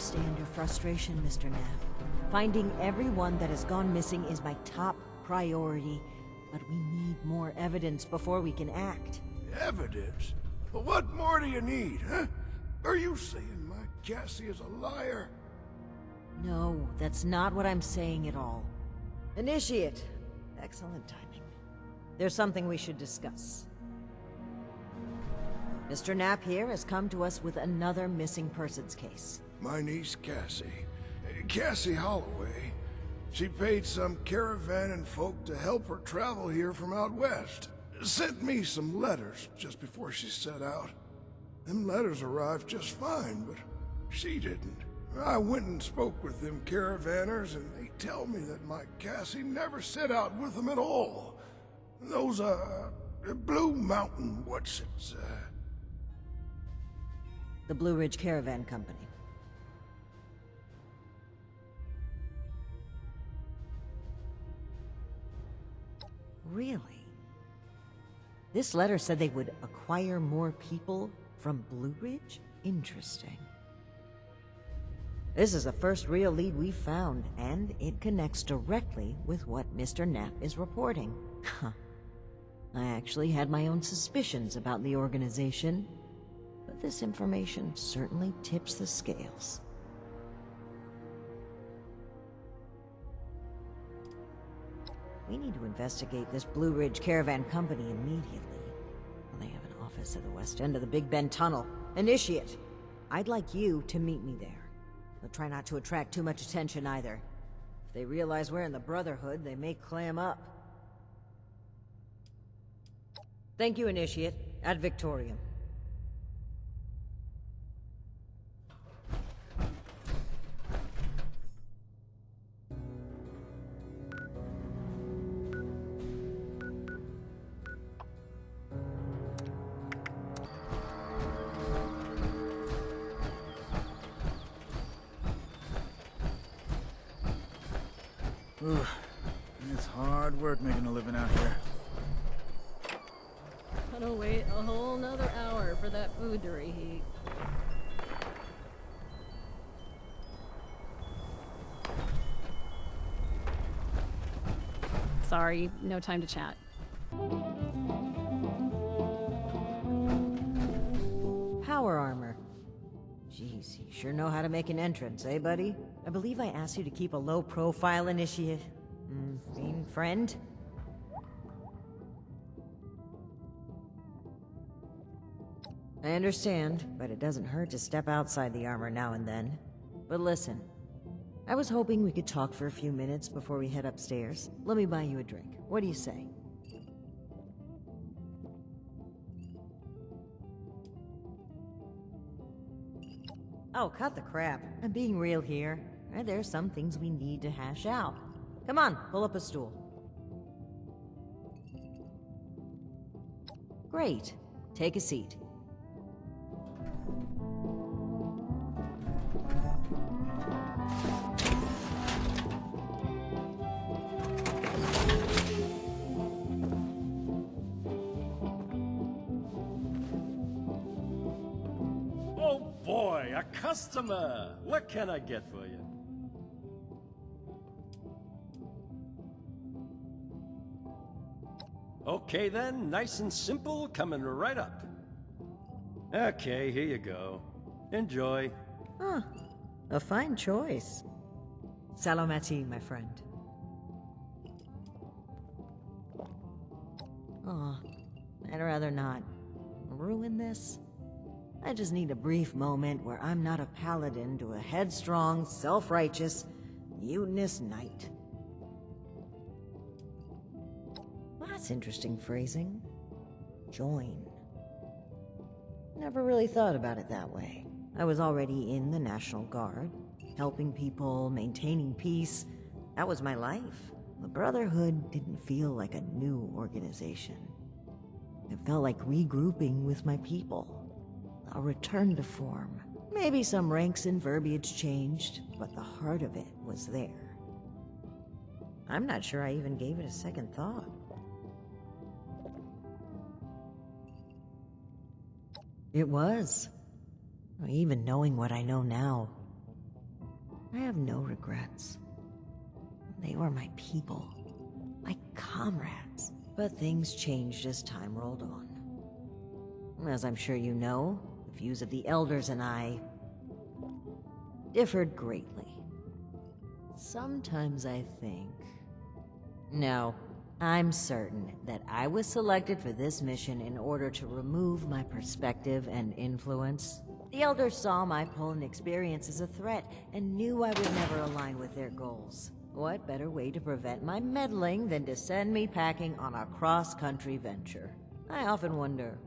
understand your frustration, Mr. Knapp. Finding everyone that has gone missing is my top priority, but we need more evidence before we can act. Evidence? Well, what more do you need, huh? Are you saying my Cassie is a liar? No, that's not what I'm saying at all. Initiate. Excellent timing. There's something we should discuss. Mr. Knapp here has come to us with another missing persons case. My niece Cassie. Cassie Holloway. She paid some caravan and folk to help her travel here from out west. Sent me some letters just before she set out. Them letters arrived just fine, but she didn't. I went and spoke with them caravanners, and they tell me that my Cassie never set out with them at all. Those, Blue Mountain what's-its, The Blue Ridge Caravan Company. Really? This letter said they would acquire more people from Blue Ridge? Interesting. This is the first real lead we've found, and it connects directly with what Mr. Knapp is reporting. I actually had my own suspicions about the organization, but this information certainly tips the scales. We need to investigate this Blue Ridge Caravan Company immediately. They have an office at the west end of the Big Bend Tunnel. Initiate! I'd like you to meet me there. But try not to attract too much attention either. If they realize we're in the Brotherhood, they may clam up. Thank you, Initiate. Ad Victoriam. Ooh, it's hard work making a living out here. Gotta wait a whole nother hour for that food to reheat. Sorry, no time to chat. Power armor. Jeez, you sure know how to make an entrance, eh, buddy? I believe I asked you to keep a low profile, Initiate. Mean friend? I understand, but it doesn't hurt to step outside the armor now and then. But listen, I was hoping we could talk for a few minutes before we head upstairs. Let me buy you a drink. What do you say? Oh, cut the crap. I'm being real here. There's some things we need to hash out. Come on, pull up a stool. Great. Take a seat. Oh boy, a customer! What can I get for you? Okay then, nice and simple, coming right up. Okay, here you go. Enjoy. Huh. A fine choice. Salomati, my friend. Oh, I'd rather not ruin this. I just need a brief moment where I'm not a paladin to a headstrong, self-righteous, mutinous knight. That's interesting phrasing. Join. Never really thought about it that way. I was already in the National Guard, helping people, maintaining peace. That was my life. The Brotherhood didn't feel like a new organization. It felt like regrouping with my people. A return to form. Maybe some ranks and verbiage changed, but the heart of it was there. I'm not sure I even gave it a second thought. It was. Even knowing what I know now, I have no regrets. They were my people, my comrades. But things changed as time rolled on. As I'm sure you know, the views of the elders and I differed greatly. Sometimes I think... No, I'm certain that I was selected for this mission in order to remove my perspective and influence. The elders saw my pull and experience as a threat and knew I would never align with their goals. What better way to prevent my meddling than to send me packing on a cross-country venture? I often wonder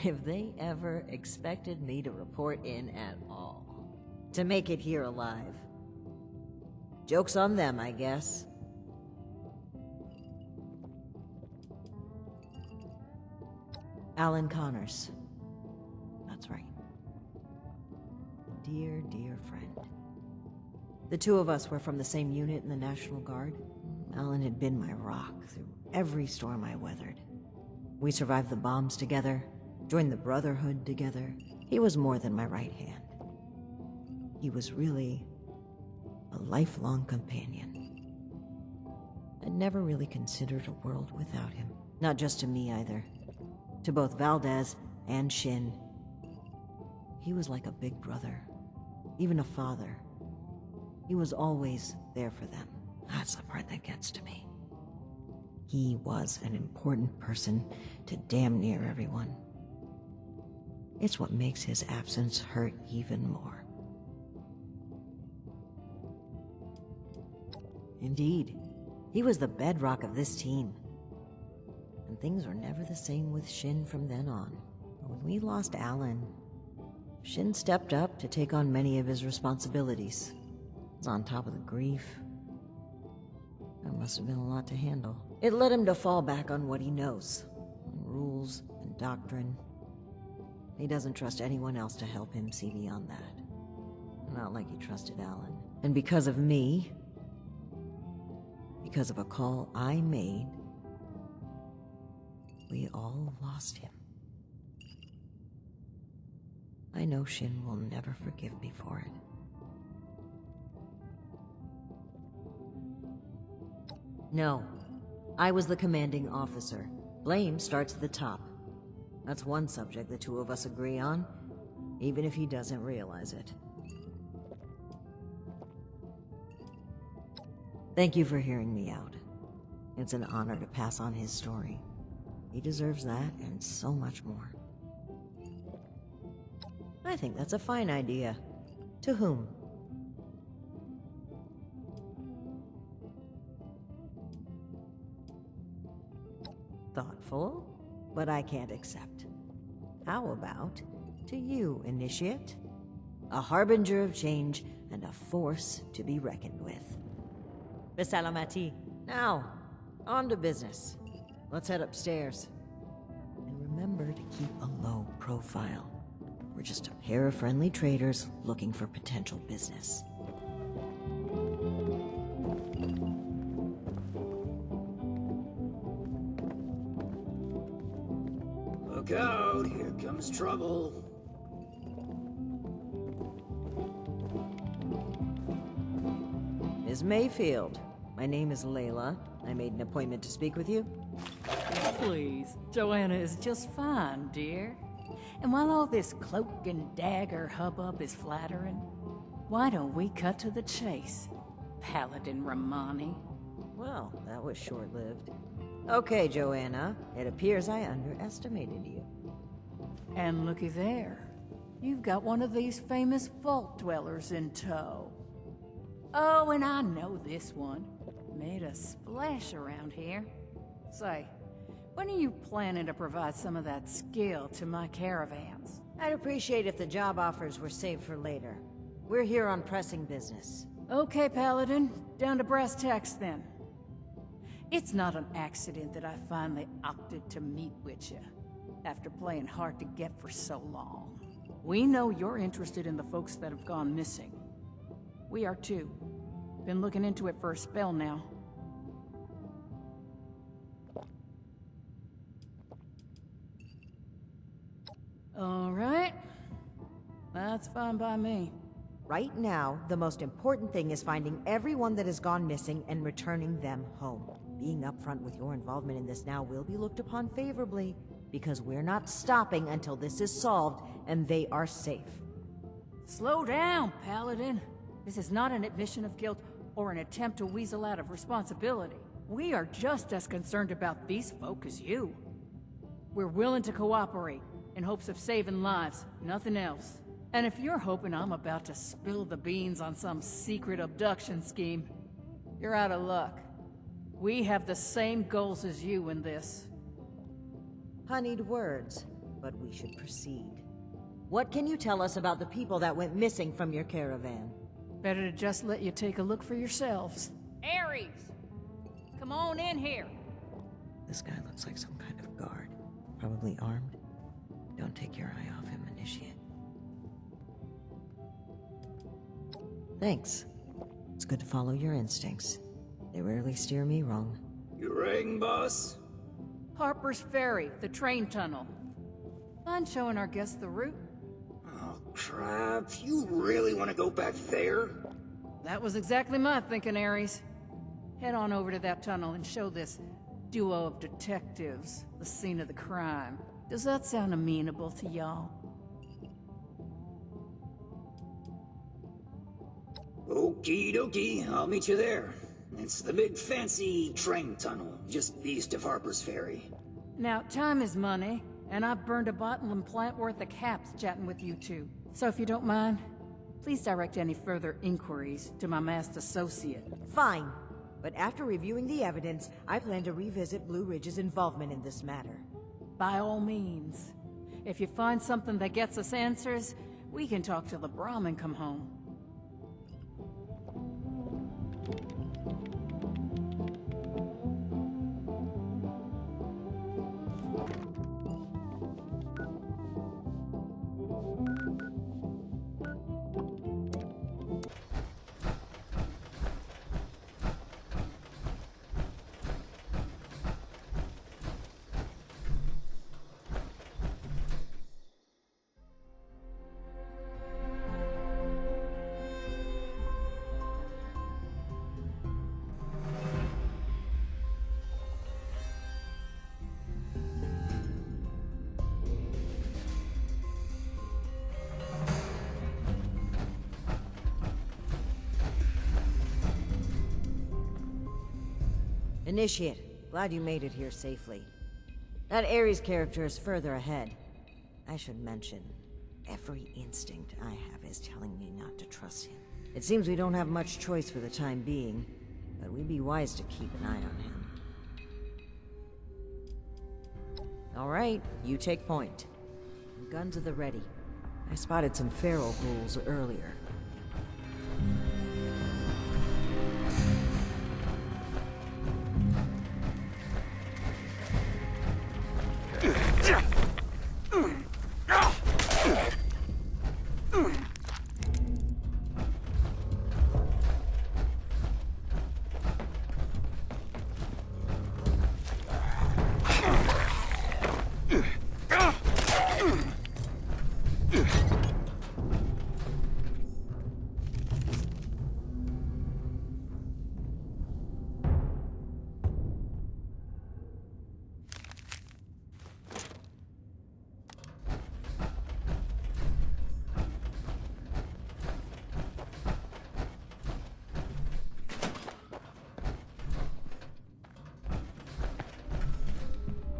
if they ever expected me to report in at all. To make it here alive. Joke's on them, I guess. Alan Connors. That's right. Dear, dear friend. The two of us were from the same unit in the National Guard. Alan had been my rock through every storm I weathered. We survived the bombs together, joined the Brotherhood together. He was more than my right hand. He was really a lifelong companion. I'd never really considered a world without him. Not just to me either. To both Valdez and Shin. He was like a big brother, even a father. He was always there for them. That's the part that gets to me. He was an important person to damn near everyone. It's what makes his absence hurt even more. Indeed, he was the bedrock of this team. And things were never the same with Shin from then on. When we lost Alan, Shin stepped up to take on many of his responsibilities. Was on top of the grief. That must have been a lot to handle. It led him to fall back on what he knows. Rules and doctrine. He doesn't trust anyone else to help him see beyond that. Not like he trusted Alan. And because of me, because of a call I made, we all lost him. I know Shin will never forgive me for it. No, I was the commanding officer. Blame starts at the top. That's one subject the two of us agree on, even if he doesn't realize it. Thank you for hearing me out. It's an honor to pass on his story. He deserves that and so much more. I think that's a fine idea. To whom? Thoughtful, but I can't accept. How about to you, Initiate? A harbinger of change and a force to be reckoned with. Bisalamati. Now, on to business. Let's head upstairs. And remember to keep a low profile. We're just a pair of friendly traders looking for potential business. Look out, here comes trouble. Ms. Mayfield, my name is Layla. I made an appointment to speak with you. Please, Joanna is just fine, dear. And while all this cloak and dagger hubbub is flattering, why don't we cut to the chase, Paladin Romani? Well, that was short-lived. Okay, Joanna. It appears I underestimated you. And looky there. You've got one of these famous vault dwellers in tow. Oh, and I know this one. Made a splash around here. Say, when are you planning to provide some of that skill to my caravans? I'd appreciate if the job offers were saved for later. We're here on pressing business. Okay, Paladin. Down to brass tacks then. It's not an accident that I finally opted to meet with you, after playing hard to get for so long. We know you're interested in the folks that have gone missing. We are too. Been looking into it for a spell now. All right. That's fine by me. Right now, the most important thing is finding everyone that has gone missing and returning them home. Being upfront with your involvement in this now will be looked upon favorably, because we're not stopping until this is solved and they are safe. Slow down, Paladin. This is not an admission of guilt or an attempt to weasel out of responsibility. We are just as concerned about these folk as you. We're willing to cooperate in hopes of saving lives, nothing else. And if you're hoping I'm about to spill the beans on some secret abduction scheme, you're out of luck. We have the same goals as you in this. Honeyed words, but we should proceed. What can you tell us about the people that went missing from your caravan? Better to just let you take a look for yourselves. Ares! Come on in here! This guy looks like some kind of guard. Probably armed. Don't take your eye off him, Initiate. Thanks. It's good to follow your instincts. They rarely steer me wrong. You rang, boss? Harper's Ferry, the train tunnel. Fun showing our guests the route. Oh, crap. You really want to go back there? That was exactly my thinking, Ares. Head on over to that tunnel and show this duo of detectives the scene of the crime. Does that sound amenable to y'all? Okie dokie, I'll meet you there. It's the big fancy train tunnel, just east of Harper's Ferry. Now, time is money, and I've burned a bottle and plant worth of caps chatting with you two. So if you don't mind, please direct any further inquiries to my masked associate. Fine. But after reviewing the evidence, I plan to revisit Blue Ridge's involvement in this matter. By all means. If you find something that gets us answers, we can talk till the Brahmin come home. Initiate, glad you made it here safely. That Ares character is further ahead. I should mention, every instinct I have is telling me not to trust him. It seems we don't have much choice for the time being, but we'd be wise to keep an eye on him. Alright, you take point. Guns at the ready. I spotted some feral ghouls earlier.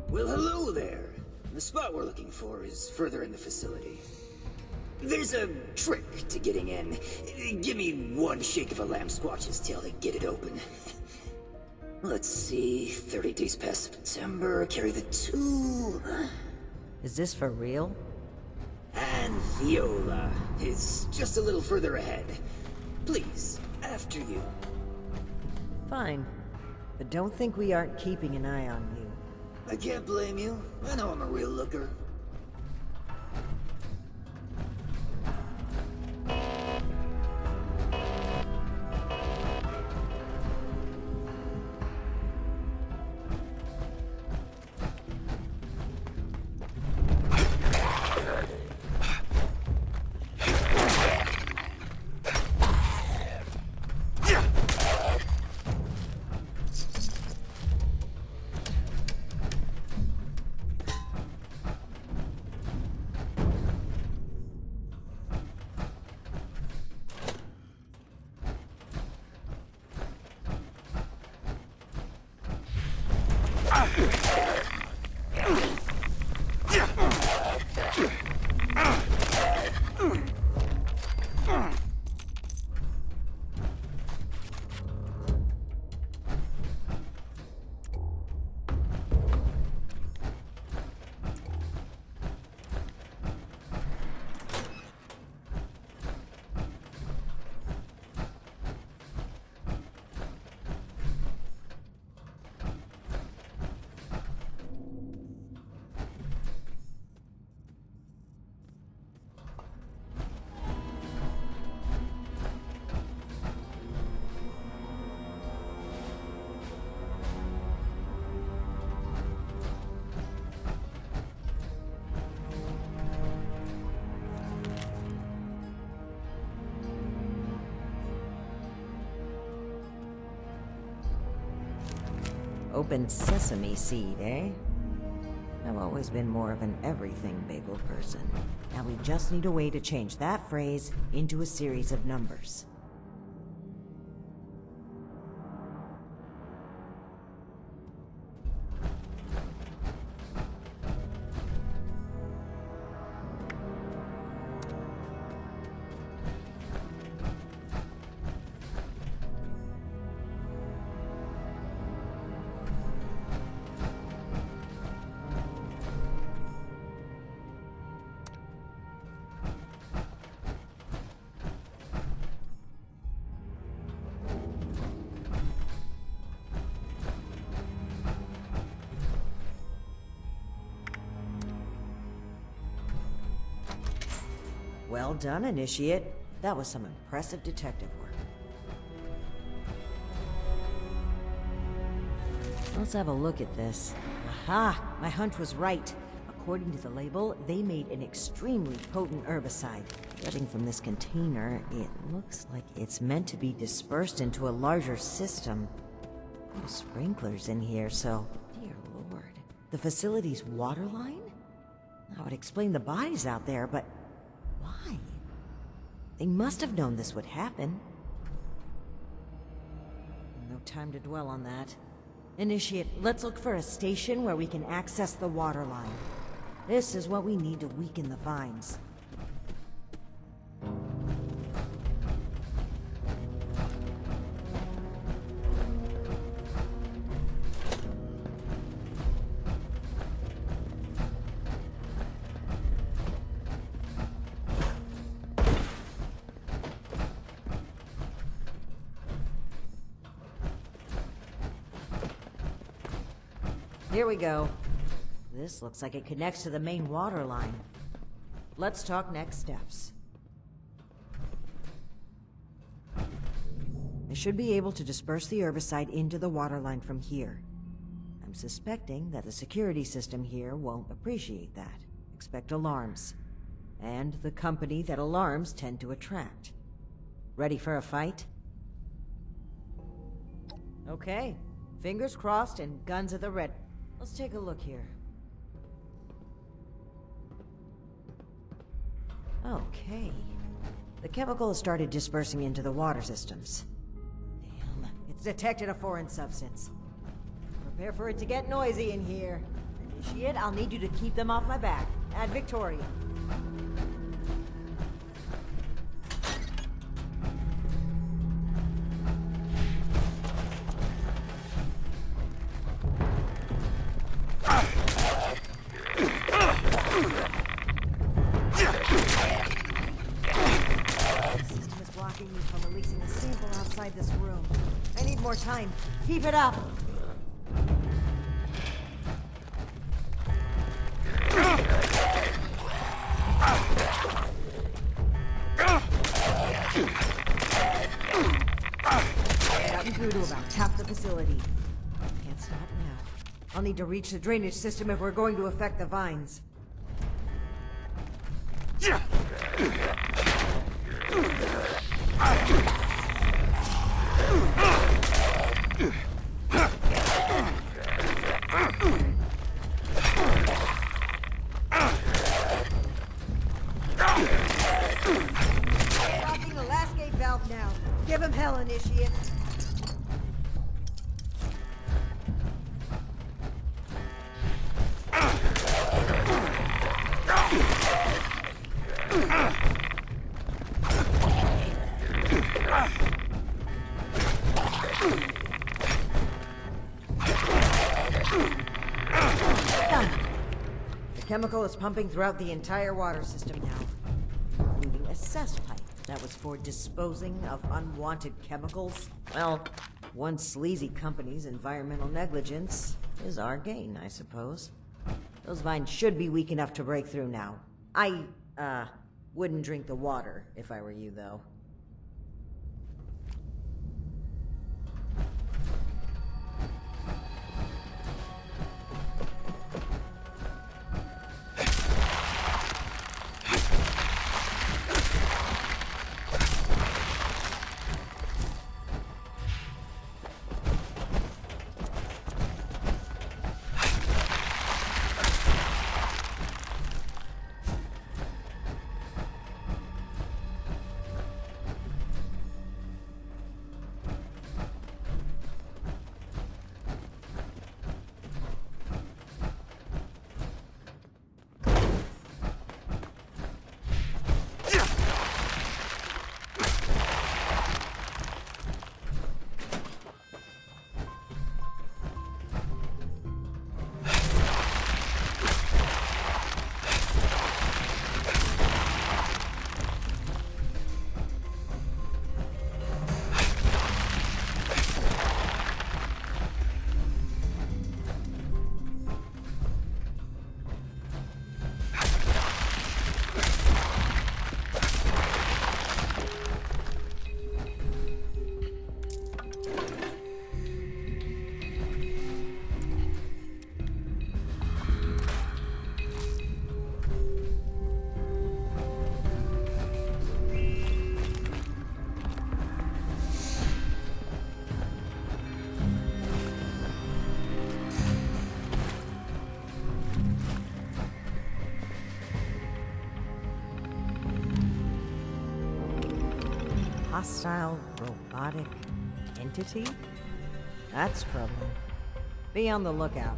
Well, hello there. The spot we're looking for is further in the facility. There's a trick to getting in. Give me one shake of a lamb squatch's tail to get it open. Let's see, 30 days past September, carry the 2. Is this for real? And Viola is just a little further ahead. Please, after you. Fine. But don't think we aren't keeping an eye on you. I can't blame you. I know I'm a real looker. Open sesame seed, eh? I've always been more of an everything bagel person. Now we just need a way to change that phrase into a series of numbers. Well done, Initiate. That was some impressive detective work. Let's have a look at this. Aha! My hunch was right. According to the label, they made an extremely potent herbicide. Judging from this container, it looks like it's meant to be dispersed into a larger system. No sprinklers in here, so... Dear Lord. The facility's water line? That would explain the bodies out there, but... why? They must have known this would happen. No time to dwell on that. Initiate, let's look for a station where we can access the water line. This is what we need to weaken the vines. Here we go. This looks like it connects to the main water line. Let's talk next steps. I should be able to disperse the herbicide into the water line from here. I'm suspecting that the security system here won't appreciate that. Expect alarms. And the company that alarms tend to attract. Ready for a fight? Okay. Fingers crossed and guns at the ready. Let's take a look here. Okay. The chemical has started dispersing into the water systems. Damn, it's detected a foreign substance. Prepare for it to get noisy in here. Initiate, I'll need you to keep them off my back. Add Victoria. This room. I need more time. Keep it up. Gotten through to about half the facility. Can't stop now. I'll need to reach the drainage system if we're going to affect the vines. Blocking the last gate valve now. Give him hell, Initiate. The chemical is pumping throughout the entire water system now, including a cess pipe that was for disposing of unwanted chemicals. Well, one sleazy company's environmental negligence is our gain, I suppose. Those vines should be weak enough to break through now. I, wouldn't drink the water if I were you, though. hostile robotic entity? That's troubling. Be on the lookout.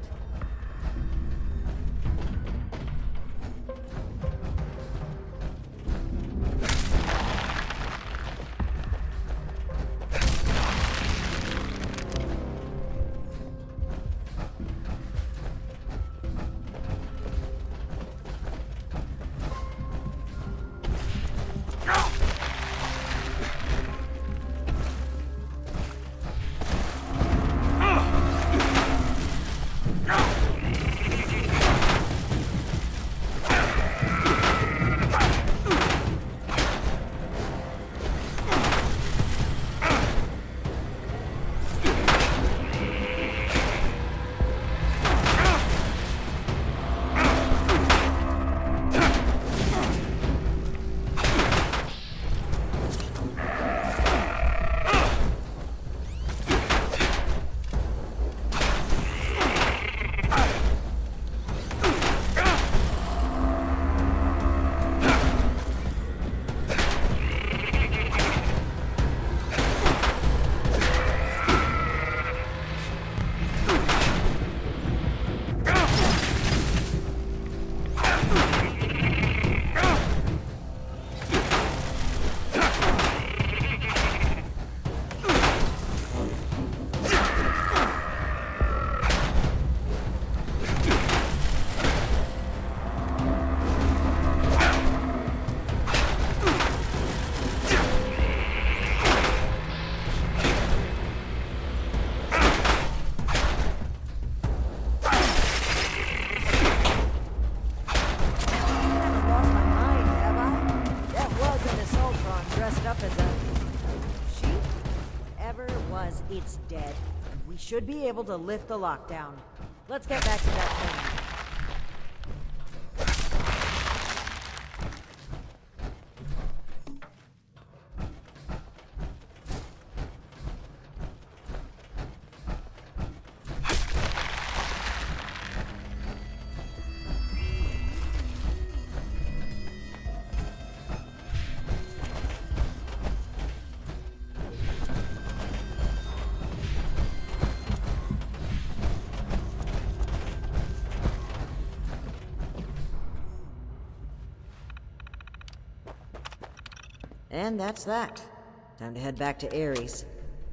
It's dead. We should be able to lift the lockdown. Let's get back to that thing. And that's that. Time to head back to Ares,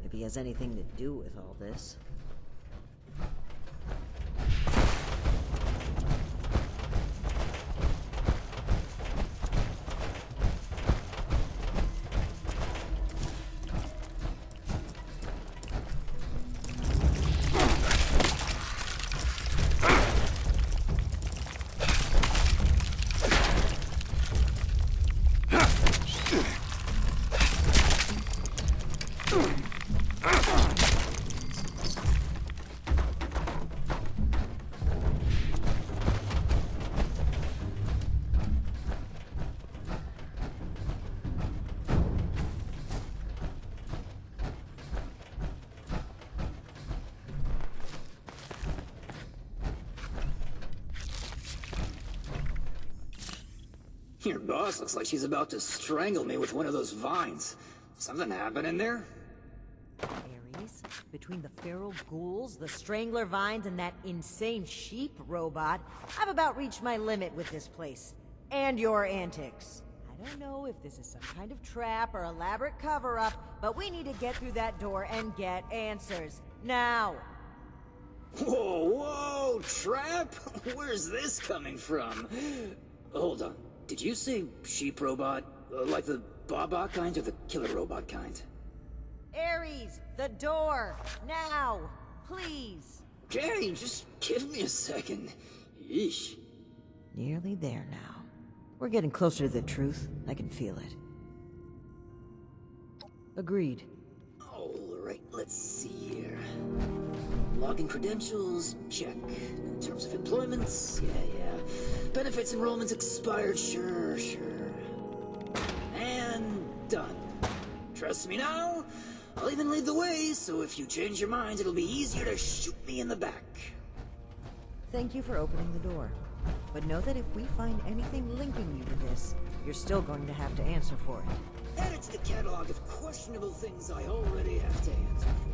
if he has anything to do with all this. Your boss looks like she's about to strangle me with one of those vines. Something happening there? Ares, between the feral ghouls, the strangler vines, and that insane sheep robot, I've about reached my limit with this place. And your antics. I don't know if this is some kind of trap or elaborate cover-up, but we need to get through that door and get answers. Now! Whoa, whoa, trap? Where's this coming from? Hold on. Did you say sheep robot? Like the Baba kind or the killer robot kind? Ares, the door! Now! Please! Okay, just give me a second. Yeesh. Nearly there now. We're getting closer to the truth. I can feel it. Agreed. Alright, let's see here. Login credentials, check. Terms of employment, yeah. Benefits enrollments expired, sure. And done. Trust me now? I'll even lead the way, so if you change your mind, it'll be easier to shoot me in the back. Thank you for opening the door. But know that if we find anything linking you to this, you're still going to have to answer for it. Add it to the catalog of questionable things I already have to answer for.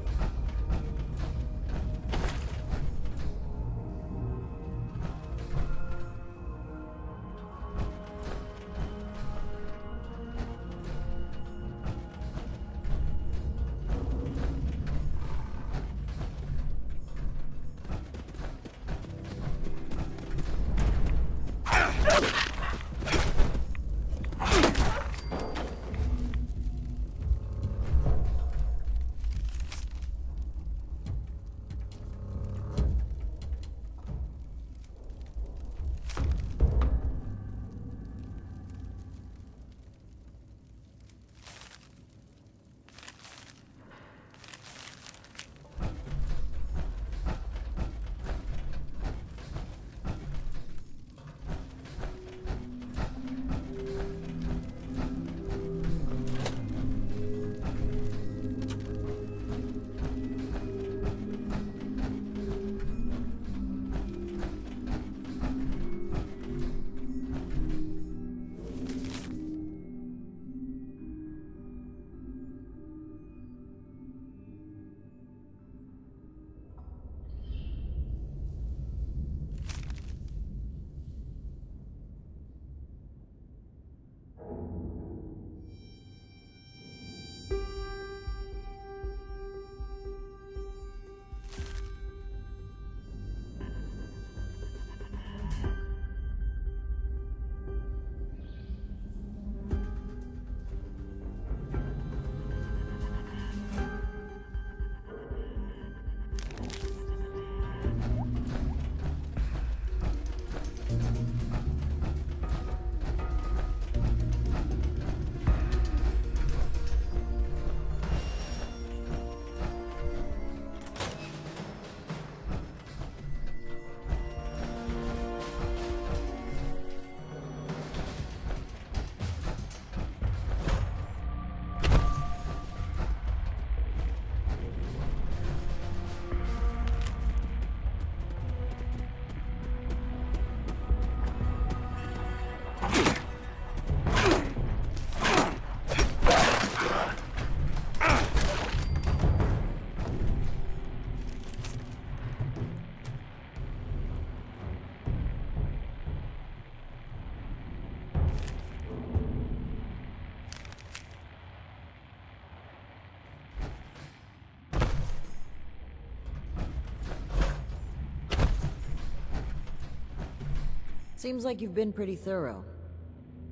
Seems like you've been pretty thorough.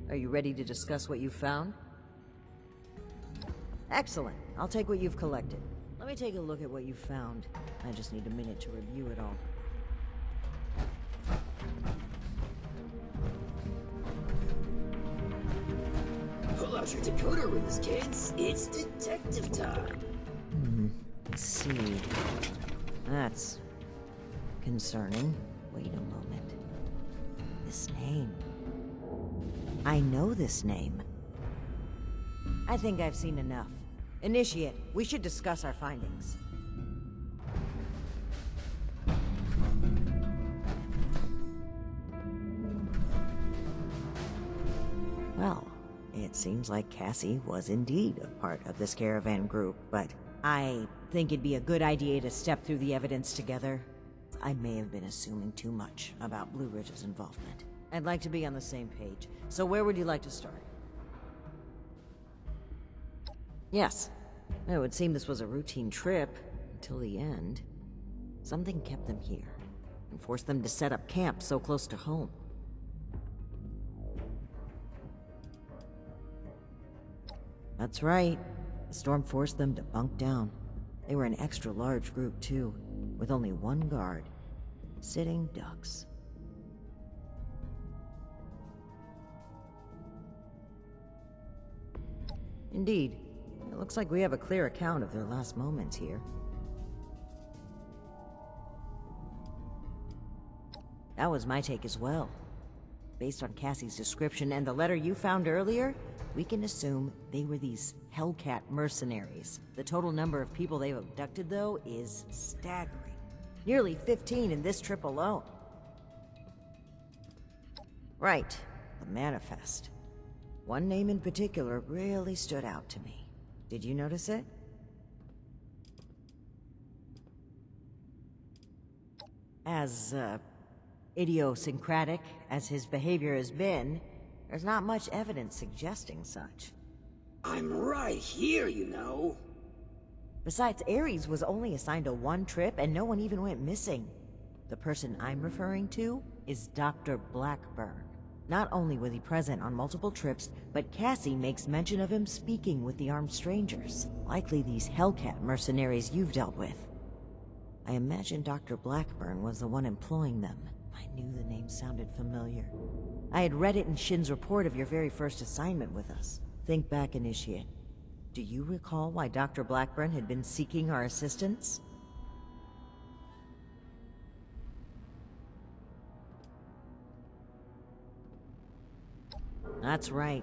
Are you ready to discuss what you've found? Excellent. I'll take what you've collected. Let me take a look at what you've found. I just need a minute to review it all. Pull out your decoder rings, kids. It's detective time. I see. That's concerning. Wait a moment. This name. I know this name. I think I've seen enough. Initiate, we should discuss our findings. Well, it seems like Cassie was indeed a part of this caravan group, but I think it'd be a good idea to step through the evidence together. I may have been assuming too much about Blue Ridge's involvement. I'd like to be on the same page, so where would you like to start? Yes. It would seem this was a routine trip, until the end. Something kept them here, and forced them to set up camp so close to home. That's right. The storm forced them to bunk down. They were an extra large group, too, with only one guard. Sitting ducks. Indeed. It looks like we have a clear account of their last moments here. That was my take as well. Based on Cassie's description and the letter you found earlier, we can assume they were these Hellcat mercenaries. The total number of people they've abducted, though, is staggering. Nearly 15 in this trip alone. Right, the manifest. One name in particular really stood out to me. Did you notice it? As, idiosyncratic as his behavior has been, there's not much evidence suggesting such. I'm right here, you know. Besides, Ares was only assigned a one trip and no one even went missing. The person I'm referring to is Dr. Blackburn. Not only was he present on multiple trips, but Cassie makes mention of him speaking with the armed strangers, likely these Hellcat mercenaries you've dealt with. I imagine Dr. Blackburn was the one employing them. I knew the name sounded familiar. I had read it in Shin's report of your very first assignment with us. Think back, Initiate. Do you recall why Dr. Blackburn had been seeking our assistance? That's right.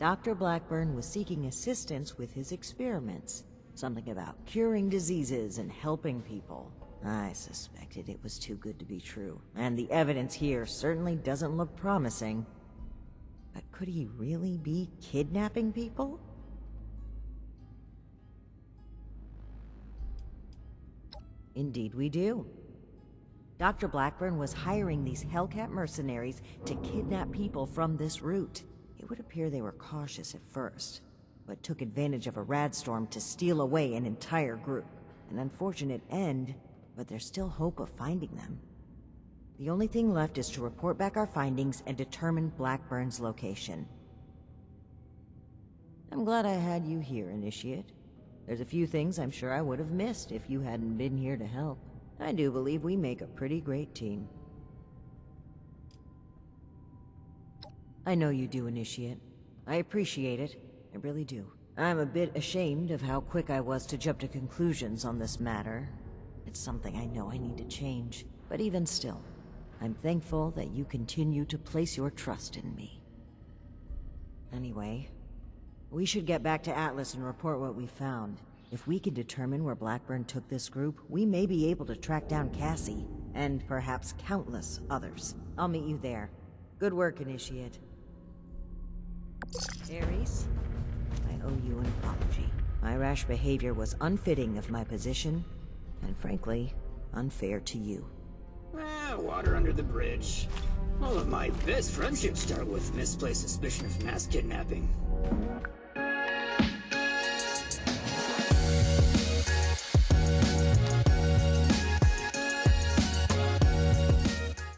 Dr. Blackburn was seeking assistance with his experiments. Something about curing diseases and helping people. I suspected it was too good to be true, and the evidence here certainly doesn't look promising. But could he really be kidnapping people? Indeed we do. Dr. Blackburn was hiring these Hellcat mercenaries to kidnap people from this route. It would appear they were cautious at first, but took advantage of a radstorm to steal away an entire group. An unfortunate end, but there's still hope of finding them. The only thing left is to report back our findings and determine Blackburn's location. I'm glad I had you here, Initiate. There's a few things I'm sure I would have missed if you hadn't been here to help. I do believe we make a pretty great team. I know you do, Initiate. I appreciate it. I really do. I'm a bit ashamed of how quick I was to jump to conclusions on this matter. It's something I know I need to change. But even still, I'm thankful that you continue to place your trust in me. Anyway, we should get back to Atlas and report what we found. If we can determine where Blackburn took this group, we may be able to track down Cassie, and perhaps countless others. I'll meet you there. Good work, Initiate. Ares, I owe you an apology. My rash behavior was unfitting of my position, and frankly, unfair to you. Water under the bridge. All of my best friendships start with misplaced suspicion of mass kidnapping.